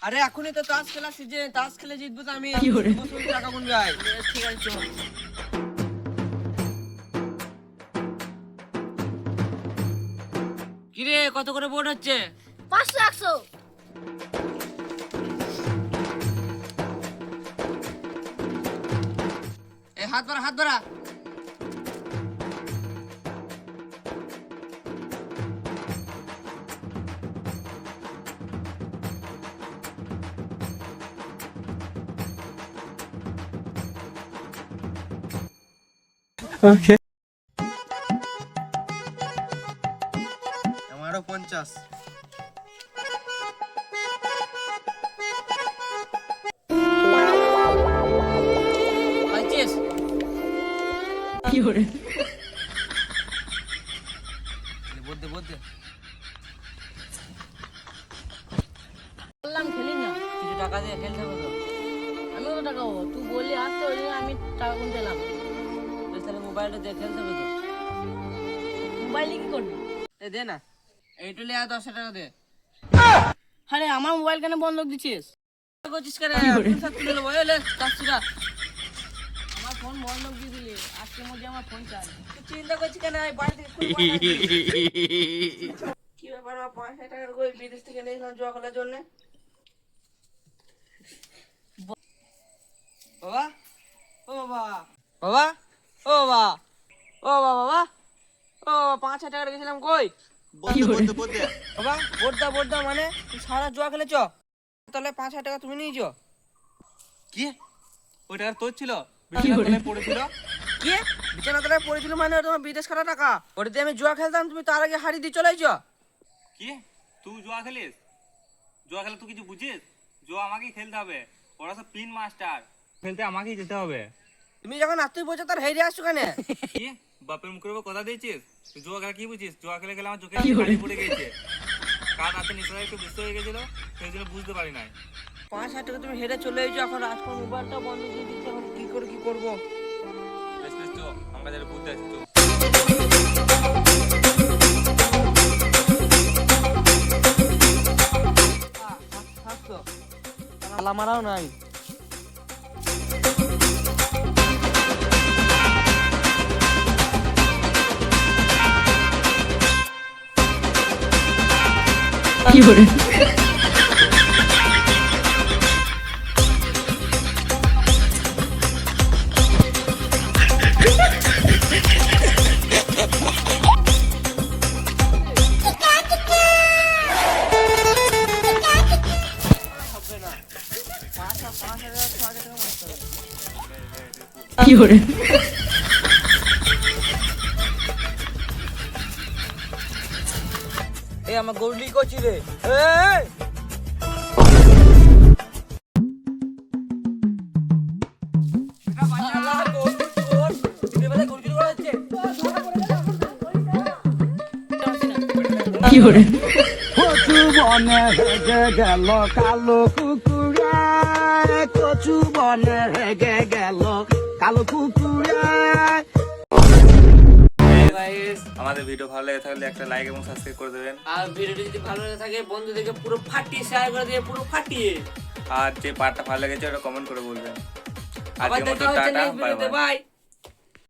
আরে এখনই তো তাস খেলা সিজন, তাস খেলে জিতবো তো আমি। টাকা গুনবে আয়। ঠিক আছে চল। কিরে কত করে বোর্ড হচ্ছে? 500 100। এ হাত বাড়া, হাত বাড়া। Okay. আমারও 50। পাইছিস? কি করে? বলতে বলতে বললাম খেলি না। কিছু টাকা দিয়ে খেলতে হবে তো। আমি কত টাকা পাবো? তুই বললি আসতে, ওই জন্য আমি টাকা গুনতে এলাম। তাহলে মোবাইলটা দিয়ে খেলতে হবে তো। মোবাইলে কি করবি? এ দে না, এইটু লিয়া 10 টাকা দে। আরে আমার মোবাইল কেন বন্ধক দিছিস? করছিস কেন? তুই সব তুলে নেবো। এ লে 400 টাকা। আমার ফোন বন্ধক দিয়ে দিলি, আজকের মধ্যে আমার ফোন চাই। তুই চিন্তা করছিস কেন? এই বাড়ি থেকে কি ব্যাপার? 500 টাকার কই বিদেশ থেকে নিয়ে এলাম জুয়া খেলার জন্য। বাবা, ও বাবা, বাবা, ও বাবা, ও বাবা, বাবা, ও বাবা, 5,000 টাকা রেখেছিলাম কই? বাবা বোর্ড দাও মানে তুই সারা জুয়া খেলেছ, তাহলে 5,000 টাকা তুমি নিয়েছো? কি? ওই টাকা তোর ছিল? বিছানায় পড়েছিল? কি বিছানা তলায় পড়েছিল মানে তোমার বিদেশ খাতা টাকা? ওটা দিয়ে আমি জুয়া খেলতাম, তুমি তার আগে হারিয়ে দিয়ে চলে আইছো। কি? তুই জুয়া খেলিস? জুয়া খেলা তুই কিছু বুঝিস? জুয়া আমাকেই খেলতে হবে। ওরা সব পিন মাস্টার, খেলতে আমাকেই যেতে হবে। তুমি যখন আত্মীয় বোঝো তার হেরে আসছো কেন? কি? বাপের মুখের উপর কথা দিয়েছিস? তুই জুয়া খেলা কি বুঝিস? জুয়া খেলে গেলে আমার চোখে পানি পড়ে গেছে। কাল রাতে নেশাটা একটু বুঝতে হয়ে গেছিল, সেই জন্য বুঝতে পারি নাই। 5,000 টাকা তুমি হেরে চলে আইছো, এখন আজকাল মোবাইলটা বন্ধ দিয়ে দিচ্ছে, এখন কি করবো? বেশ বেশ চো, আমার কাছে বুদ্ধি আছে চো। তালা মারাও নাই। কি করে? কি করে? এই আমার গৌরলি করছি রে। কি করে? কচু বনে হেগে গেল কালো কুকুরে, কচু বনে হেগে গেল কালো কুকুরে। আমাদের ভিডিও ভালো লেগে থাকলে একটা লাইক এবং সাবস্ক্রাইব করে দেবেন। আর ভিডিওটি যদি ভালো লেগে থাকে বন্ধুদেরকে পুরো ফাটিয়ে শেয়ার করে দিয়ে, পুরো ফাটিয়ে। আর যে পার্টটা ভালো লেগেছে ওটা কমেন্ট করে বলবেন। আবার আজকের মতো দেখা হচ্ছে টাটা, নেক্সট বাই ভিডিওতে, বাই। বাই।